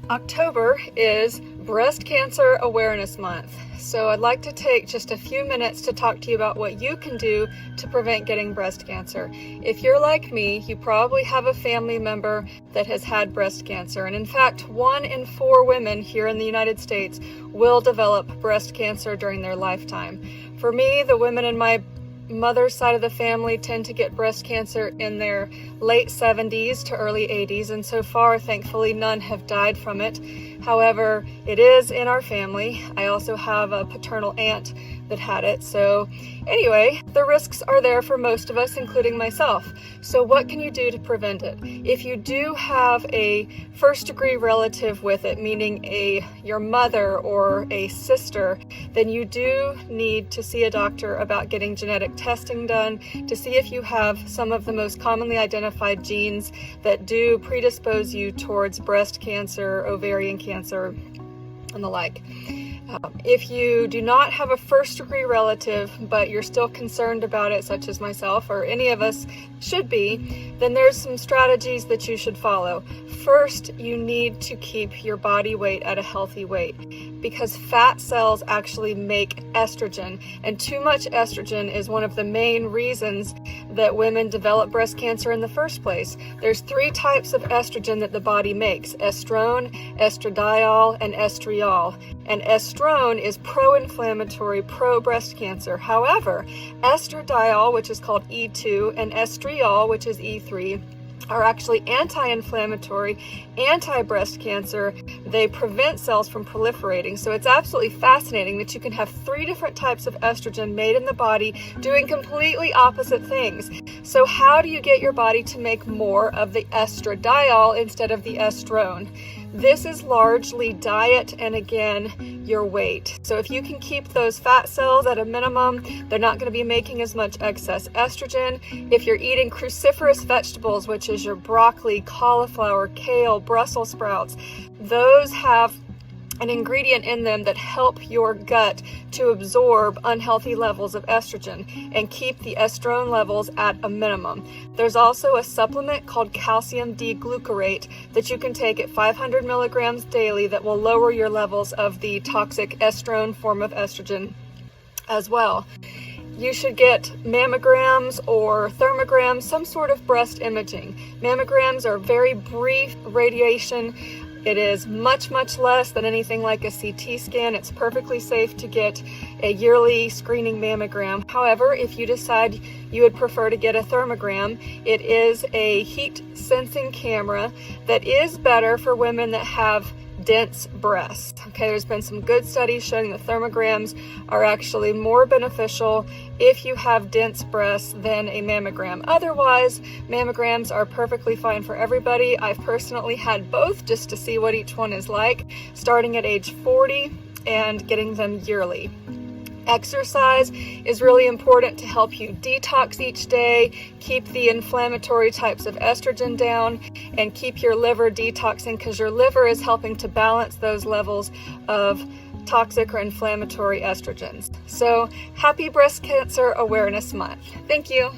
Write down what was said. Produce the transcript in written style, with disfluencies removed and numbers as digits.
October is Breast Cancer Awareness Month, so I'd like to take just a few minutes to talk to you about what you can do to prevent getting breast cancer. If you're like me, you probably have a family member that has had breast cancer, and in fact, 1 in 4 women here in the United States will develop breast cancer during their lifetime. For me, the women in my mother's side of the family tend to get breast cancer in their late 70s to early 80s, and so far, thankfully, none have died from it. However, it is in our family. I also have a paternal aunt that had it. So anyway, the risks are there for most of us, including myself. So what can you do to prevent it? If you do have a first-degree relative with it, meaning your mother or a sister, then you do need to see a doctor about getting genetic testing done to see if you have some of the most commonly identified genes that do predispose you towards breast cancer, ovarian cancer, and the like. If you do not have a first-degree relative, but you're still concerned about it, such as myself or any of us should be, then there's some strategies that you should follow. First, you need to keep your body weight at a healthy weight because fat cells actually make estrogen, and too much estrogen is one of the main reasons that women develop breast cancer in the first place. There's 3 types of estrogen that the body makes: estrone, estradiol, and estriol. And estrone is pro-inflammatory, pro-breast cancer. However, estradiol, which is called E2, and estriol, which is E3, are actually anti-inflammatory, anti-breast cancer. They prevent cells from proliferating. So it's absolutely fascinating that you can have 3 different types of estrogen made in the body doing completely opposite things. So how do you get your body to make more of the estradiol instead of the estrone? This is largely diet and, again, your weight. So if you can keep those fat cells at a minimum, they're not going to be making as much excess estrogen. If you're eating cruciferous vegetables, which is your broccoli, cauliflower, kale, Brussels sprouts, those have an ingredient in them that help your gut to absorb unhealthy levels of estrogen and keep the estrone levels at a minimum. There's also a supplement called calcium D-glucarate that you can take at 500 milligrams daily that will lower your levels of the toxic estrone form of estrogen as well. You should get mammograms or thermograms, some sort of breast imaging. Mammograms are very brief radiation. It is much, much less than anything like a CT scan. It's perfectly safe to get a yearly screening mammogram. However, if you decide you would prefer to get a thermogram, it is a heat sensing camera that is better for women that have dense breasts. Okay, there's been some good studies showing that thermograms are actually more beneficial if you have dense breasts than a mammogram. Otherwise, mammograms are perfectly fine for everybody. I've personally had both just to see what each one is like, starting at age 40 and getting them yearly. Exercise is really important to help you detox each day, keep the inflammatory types of estrogen down, and keep your liver detoxing because your liver is helping to balance those levels of toxic or inflammatory estrogens. So happy Breast Cancer Awareness Month. Thank you.